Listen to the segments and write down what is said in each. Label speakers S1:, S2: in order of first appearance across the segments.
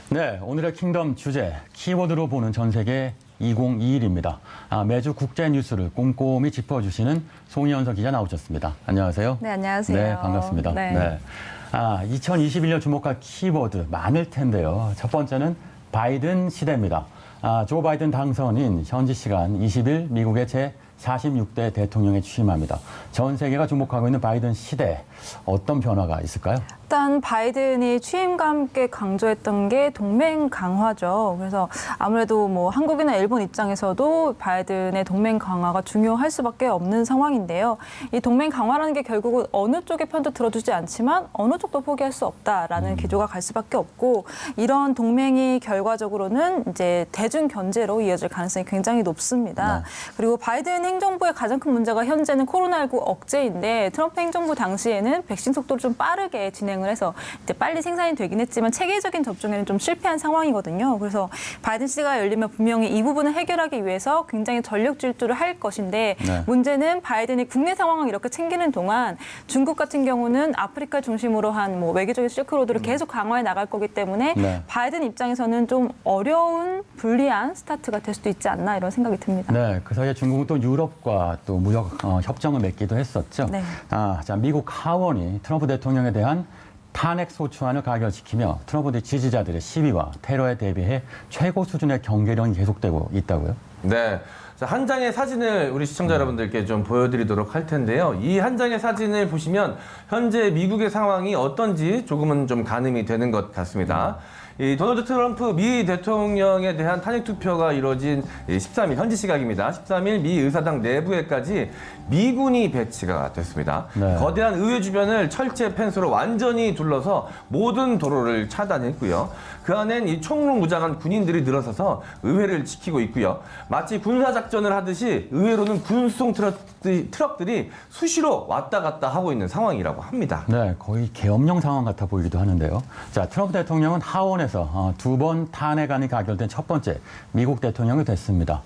S1: 네, 오늘의 킹덤 주제, 키워드로 보는 전 세계 2021입니다. 매주 국제 뉴스를 꼼꼼히 짚어주시는 송희연서 기자 나오셨습니다. 안녕하세요.
S2: 네, 안녕하세요.
S1: 네, 반갑습니다.
S2: 네.
S1: 2021년 주목할 키워드 많을 텐데요. 첫 번째는 바이든 시대입니다. 조 바이든 당선인 현지 시간 20일 미국의 제46대 대통령에 취임합니다. 전 세계가 주목하고 있는 바이든 시대, 어떤 변화가 있을까요?
S2: 일단 바이든이 취임과 함께 강조했던 게 동맹 강화죠. 그래서 아무래도 뭐 한국이나 일본 입장에서도 바이든의 동맹 강화가 중요할 수밖에 없는 상황인데요. 이 동맹 강화라는 게 결국은 어느 쪽의 편도 들어주지 않지만 어느 쪽도 포기할 수 없다라는 기조가 갈 수밖에 없고, 이런 동맹이 결과적으로는 이제 대중 견제로 이어질 가능성이 굉장히 높습니다. 그리고 바이든 행정부의 가장 큰 문제가 현재는 코로나19 억제인데, 트럼프 행정부 당시에는 백신 속도를 좀 빠르게 진행을 해서 이제 빨리 생산이 되긴 했지만 체계적인 접종에는 좀 실패한 상황이거든요. 그래서 바이든 시대가 열리면 분명히 이 부분을 해결하기 위해서 굉장히 전력 질주를 할 것인데, 문제는 바이든이 국내 상황을 이렇게 챙기는 동안 중국 같은 경우는 아프리카 중심으로 한 뭐 외교적인 실크로드를 계속 강화해 나갈 거기 때문에 바이든 입장에서는 좀 어려운 불리한 스타트가 될 수도 있지 않나, 이런 생각이 듭니다.
S1: 네, 그 사이에 중국은 또 유럽과 또 무역 협정을 맺기도 했었죠.
S2: 네.
S1: 자, 미국 하원이 트럼프 대통령에 대한 탄핵 소추안을 가결시키며 트럼프 지지자들의 시위와 테러에 대비해 최고 수준의 경계령이 계속되고 있다고요?
S3: 네. 자, 한 장의 사진을 우리 시청자 여러분들께 좀 보여드리도록 할 텐데요. 이 한 장의 사진을 보시면 현재 미국의 상황이 어떤지 조금은 좀 가늠이 되는 것 같습니다. 이 도널드 트럼프 미 대통령에 대한 탄핵 투표가 이뤄진 13일 현지 시각입니다. 13일 미 의사당 내부에까지 미군이 배치가 됐습니다.
S1: 네.
S3: 거대한 의회 주변을 철제 펜스로 완전히 둘러서 모든 도로를 차단했고요. 그 안엔 이 총으로 무장한 군인들이 늘어서서 의회를 지키고 있고요. 마치 군사작전을 하듯이 의회로는 군수송 트럭들이 수시로 왔다 갔다 하고 있는 상황이라고 합니다.
S1: 네, 거의 계엄령 상황 같아 보이기도 하는데요. 자, 트럼프 대통령은 하원에서 두 번 탄핵안이 가결된 첫 번째 미국 대통령이 됐습니다.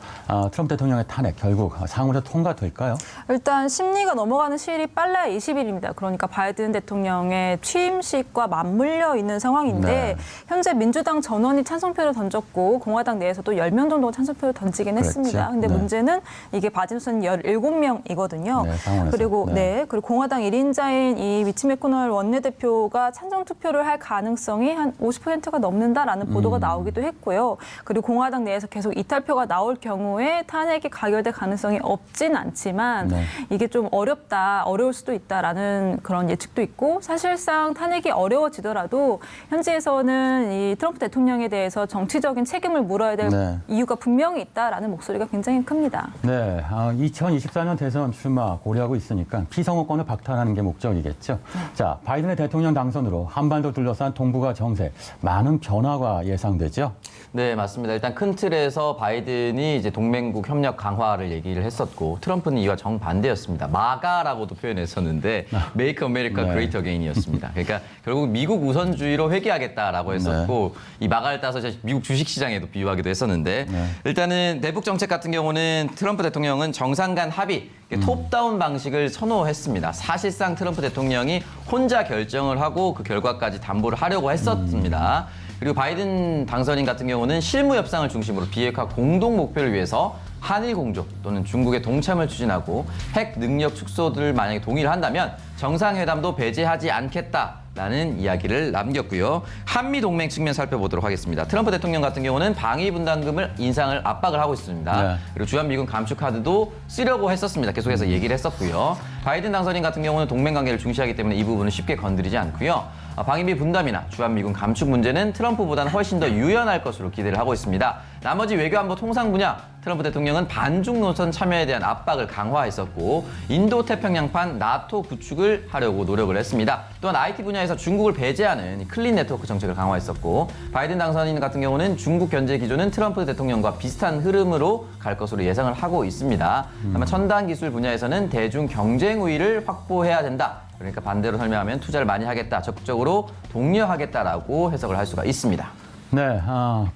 S1: 트럼프 대통령의 탄핵 결국 상원에서 통과될까요?
S2: 일단 심리가 넘어가는 시일이 빨라야 20일입니다. 그러니까 바이든 대통령의 취임식과 맞물려 있는 상황인데, 현재 민주당 전원이 찬성표를 던졌고 공화당 내에서도 10명 정도가 찬성표를 던지긴 했습니다. 근데 문제는 이게 받은 수는 17명이거든요.
S1: 네, 상원에서.
S2: 그리고 그리고 공화당 1인자인 이 미치 매코넬 원내대표가 찬성 투표를 할 가능성이 한 50%가 넘는다라는 보도가 나오기도 했고요. 그리고 공화당 내에서 계속 이탈표가 나올 경우에 탄핵이 가결될 가능성이 없진 않지만 이게 좀 어려울 수도 있다라는 그런 예측도 있고, 사실상 탄핵이 어려워지더라도 현지에서는 이 트럼프 대통령에 대해서 정치적인 책임을 물어야 될 이유가 분명히 있다라는 목소리가 굉장히 큽니다.
S1: 네, 2024년 대선 출마 고려하고 있으니까 피선거권을 박탈하는 게 목적이겠죠. 자, 바이든의 대통령 당선으로 한반도 둘러싼 동북아 정세, 많은 변화가 예상되죠.
S4: 네, 맞습니다. 일단 큰 틀에서 바이든이 이제 동맹국 협력 강화를 얘기를 했었고, 트럼프는 이와 정반대였습니다. 마가라고도 표현했었는데, Make America Great Again이었습니다. 그러니까 결국 미국 우선주의로 회귀하겠다라고 했었고, 이 마가를 따서 미국 주식시장에도 비유하기도 했었는데, 일단은 대북 정책 같은 경우는 트럼프 대통령은 정상 간 합의, 톱다운 방식을 선호했습니다. 사실상 트럼프 대통령이 혼자 결정을 하고 그 결과까지 담보를 하려고 했었습니다. 그리고 바이든 당선인 같은 경우는 실무 협상을 중심으로 비핵화 공동 목표를 위해서 한일 공조 또는 중국의 동참을 추진하고 핵 능력 축소를 만약에 동의를 한다면 정상회담도 배제하지 않겠다라는 이야기를 남겼고요. 한미 동맹 측면 살펴보도록 하겠습니다. 트럼프 대통령 같은 경우는 방위 분담금을 인상을 압박을 하고 있습니다.
S1: 네.
S4: 그리고 주한미군 감축 카드도 쓰려고 했었습니다. 계속해서 얘기를 했었고요. 바이든 당선인 같은 경우는 동맹 관계를 중시하기 때문에 이 부분은 쉽게 건드리지 않고요. 방위비 분담이나 주한미군 감축 문제는 트럼프보다는 훨씬 더 유연할 것으로 기대를 하고 있습니다. 나머지 외교안보 통상 분야, 트럼프 대통령은 반중 노선 참여에 대한 압박을 강화했었고 인도태평양판 나토 구축을 하려고 노력을 했습니다. 또한 IT 분야에서 중국을 배제하는 클린 네트워크 정책을 강화했었고 바이든 당선인 같은 경우는 중국 견제 기조는 트럼프 대통령과 비슷한 흐름으로 갈 것으로 예상을 하고 있습니다. 다만 첨단 기술 분야에서는 대중 경쟁 우위를 확보해야 된다. 그러니까 반대로 설명하면 투자를 많이 하겠다, 적극적으로 독려하겠다라고 해석을 할 수가 있습니다.
S1: 네,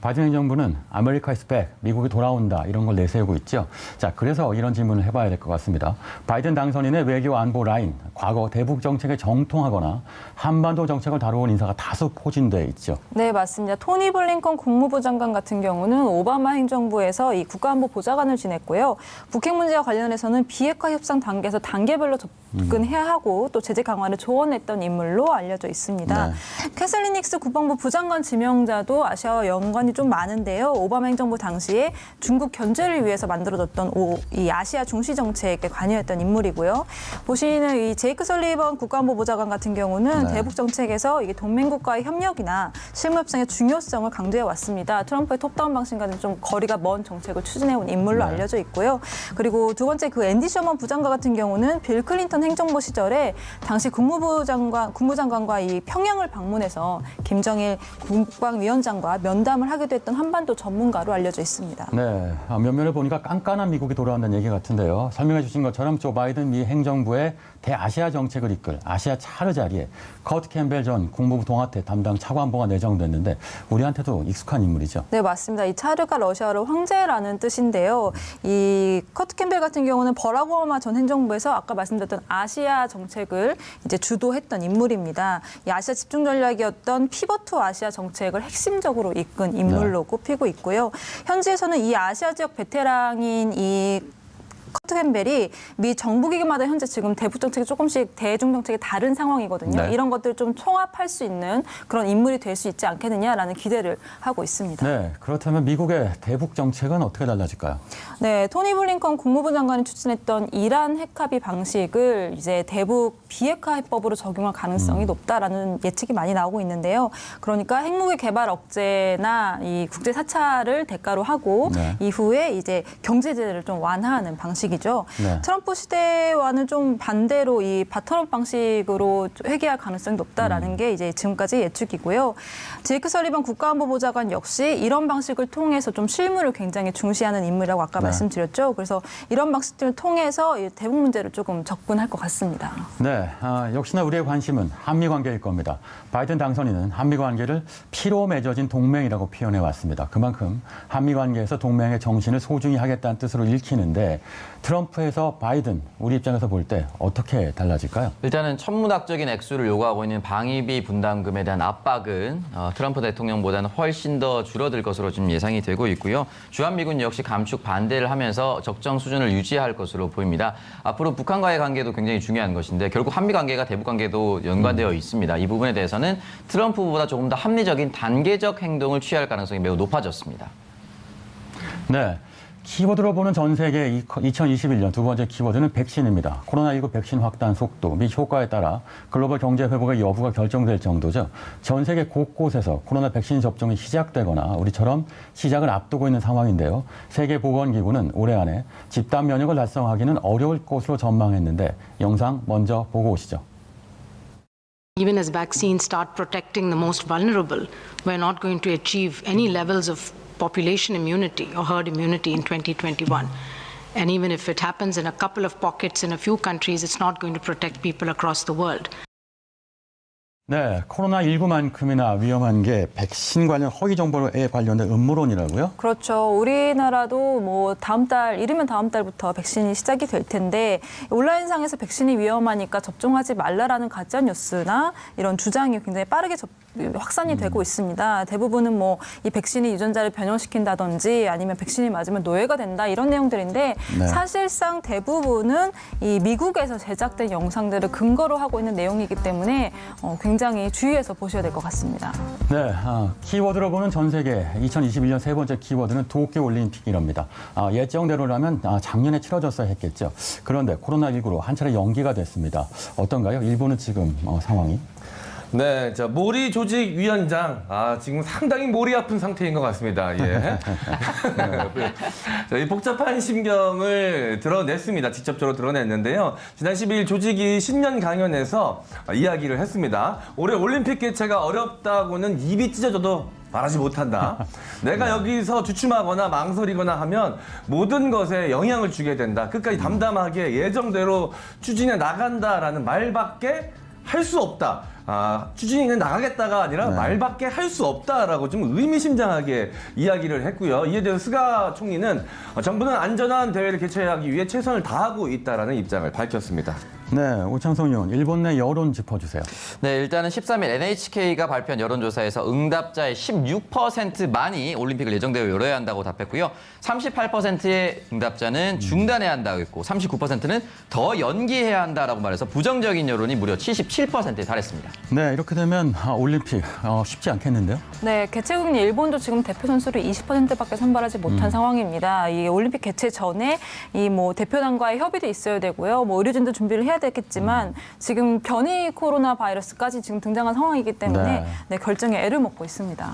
S1: 바이든 행정부는 아메리카 is back, 미국이 돌아온다 이런 걸 내세우고 있죠. 자, 그래서 이런 질문을 해봐야 될 것 같습니다. 바이든 당선인의 외교 안보 라인, 과거 대북 정책에 정통하거나 한반도 정책을 다루는 인사가 다수 포진돼 있죠.
S2: 네, 맞습니다. 토니 블링컨 국무부 장관 같은 경우는 오바마 행정부에서 이 국가안보 보좌관을 지냈고요. 북핵 문제와 관련해서는 비핵화 협상 단계에서 단계별로 접근해야 하고 또 제재 강화를 조언했던 인물로 알려져 있습니다.
S1: 네.
S2: 캐슬린 닉스 국방부 부장관 지명자도 아시아와 연관이 좀 많은데요. 오바마 행정부 당시에 중국 견제를 위해서 만들어졌던 이 아시아 중시 정책에 관여했던 인물이고요. 보시는 이 제이크 설리번 국가안보 보좌관 같은 경우는
S1: 네.
S2: 대북 정책에서 이게 동맹국과의 협력이나 실무 협상의 중요성을 강조해 왔습니다. 트럼프의 톱다운 방식과는 좀 거리가 먼 정책을 추진해온 인물로
S1: 네.
S2: 알려져 있고요. 그리고 두 번째 그 앤디 셔먼 부장관 같은 경우는 빌 클린턴 행정부 시절에 당시 국무장관과 이 평양을 방문해서 김정일 국방위원장과 면담을 하기도 했던 한반도 전문가로 알려져 있습니다.
S1: 네, 면면을 보니까 깐깐한 미국이 돌아온다는 얘기 같은데요. 설명해 주신 것처럼 조 바이든 미 행정부의 대아시아 정책을 이끌 아시아 차르 자리에 커트 캠벨 전 국무부 동아태 담당 차관보가 내정됐는데 우리한테도 익숙한 인물이죠.
S2: 네, 맞습니다. 이 차르가 러시아로 황제라는 뜻인데요. 이 커트 캠벨 같은 경우는 버락 오바마 전 행정부에서 아까 말씀드렸던 아시아 정책을 이제 주도했던 인물입니다. 이 아시아 집중 전략이었던 피벗 투 아시아 정책을 핵심적으로 이끈 인물로 꼽히고 있고요. 현지에서는 이 아시아 지역 베테랑인 이 커트 캠벨이 미 정부기관마다 현재 지금 대북 정책이 조금씩 대중 정책이 다른 상황이거든요.
S1: 네.
S2: 이런 것들을 좀 총합할 수 있는 그런 인물이 될 수 있지 않겠느냐라는 기대를 하고 있습니다.
S1: 네, 그렇다면 미국의 대북 정책은 어떻게 달라질까요?
S2: 네, 토니 블링컨 국무부 장관이 추진했던 이란 핵합의 방식을 이제 대북 비핵화 해법으로 적용할 가능성이 높다라는 예측이 많이 나오고 있는데요. 그러니까 핵무기 개발 억제나 이 국제 사찰을 대가로 하고
S1: 네.
S2: 이후에 이제 경제 제재를 좀 완화하는 방식이죠.
S1: 네.
S2: 트럼프 시대와는 좀 반대로 이 바텀업 방식으로 회귀할 가능성이 높다라는 게 이제 지금까지 예측이고요. 제이크 설리번 국가안보보좌관 역시 이런 방식을 통해서 좀 실무를 굉장히 중시하는 인물이라고 아까
S1: 네.
S2: 말씀드렸죠. 그래서 이런 방식들을 통해서 이 대북 문제를 조금 접근할 것 같습니다.
S1: 네, 역시나 우리의 관심은 한미 관계일 겁니다. 바이든 당선인은 한미 관계를 피로 맺어진 동맹이라고 표현해 왔습니다. 그만큼 한미 관계에서 동맹의 정신을 소중히 하겠다는 뜻으로 읽히는데 트럼프에서 바이든, 우리 입장에서 볼 때 어떻게 달라질까요?
S4: 일단은 천문학적인 액수를 요구하고 있는 방위비 분담금에 대한 압박은 트럼프 대통령보다는 훨씬 더 줄어들 것으로 지금 예상이 되고 있고요. 주한미군 역시 감축 반대를 하면서 적정 수준을 유지할 것으로 보입니다. 앞으로 북한과의 관계도 굉장히 중요한 것인데 결국 한미 관계가 대북 관계도 연관되어 있습니다. 이 부분에 대해서는 트럼프보다 조금 더 합리적인 단계적 행동을 취할 가능성이 매우 높아졌습니다.
S1: 네. 키워드로 보는 전 세계 2021년 두 번째 키워드는 백신입니다. 코로나19 백신 확산 속도 및 효과에 따라 글로벌 경제 회복의 여부가 결정될 정도죠. 전 세계 곳곳에서 코로나 백신 접종이 시작되거나 우리처럼 시작을 앞두고 있는 상황인데요. 세계보건기구는 올해 안에 집단 면역을 달성하기는 어려울 것으로 전망했는데 영상 먼저 보고 오시죠.
S5: Even as vaccines start protecting the most vulnerable, we're not going to achieve any levels of population immunity or herd immunity in 2021. And even if it happens in a couple of pockets in a few countries, it's not going to protect people across the world.
S1: 네, 코로나19만큼이나 위험한 게 백신 관련 허위 정보에 관련된 음모론이라고요?
S2: 그렇죠. 우리나라도 뭐 이르면 다음 달부터 백신이 시작이 될 텐데 온라인상에서 백신이 위험하니까 접종하지 말라라는 가짜 뉴스나 이런 주장이 굉장히 빠르게 확산이 되고 있습니다. 대부분은 뭐 이 백신이 유전자를 변형시킨다든지 아니면 백신이 맞으면 노예가 된다 이런 내용들인데
S1: 네.
S2: 사실상 대부분은 이 미국에서 제작된 영상들을 근거로 하고 있는 내용이기 때문에 굉장히 주의해서 보셔야 될 것 같습니다.
S1: 네, 키워드로 보는 전 세계 2021년 세 번째 키워드는 도쿄올림픽이랍니다. 예정대로라면 작년에 치러졌어야 했겠죠. 그런데 코로나19로 한 차례 연기가 됐습니다. 어떤가요? 일본은 지금 상황이?
S3: 네, 자, 모리 조직위원장. 지금 상당히 몰이 아픈 상태인 것 같습니다. 예. 자, 이 복잡한 심경을 드러냈습니다. 직접적으로 드러냈는데요. 지난 12일 조직위 신년 강연에서 이야기를 했습니다. 올해 올림픽 개최가 어렵다고는 입이 찢어져도 말하지 못한다. 내가 여기서 주춤하거나 망설이거나 하면 모든 것에 영향을 주게 된다. 끝까지 담담하게 예정대로 추진해 나간다라는 말밖에 할 수 없다. 추진이 나가겠다가 아니라 말밖에 할 수 없다라고 좀 의미심장하게 이야기를 했고요. 이에 대해서 스가 총리는 정부는 안전한 대회를 개최하기 위해 최선을 다하고 있다라는 입장을 밝혔습니다.
S1: 네, 오창석 의원, 일본 내 여론 짚어주세요.
S4: 네, 일단은 13일 NHK가 발표한 여론조사에서 응답자의 16%만이 올림픽을 예정대로 열어야 한다고 답했고요. 38%의 응답자는 중단해야 한다고 했고 39%는 더 연기해야 한다라고 말해서 부정적인 여론이 무려 77%에 달했습니다.
S1: 네, 이렇게 되면 올림픽 쉽지 않겠는데요?
S2: 네, 개최국인 일본도 지금 대표 선수를 20%밖에 선발하지 못한 상황입니다. 이 올림픽 개최 전에 이 뭐 대표단과의 협의도 있어야 되고요. 뭐 의료진도 준비를 해야 되겠지만 지금 변이 코로나 바이러스까지 지금 등장한 상황이기 때문에
S1: 네.
S2: 네, 결정에 애를 먹고 있습니다.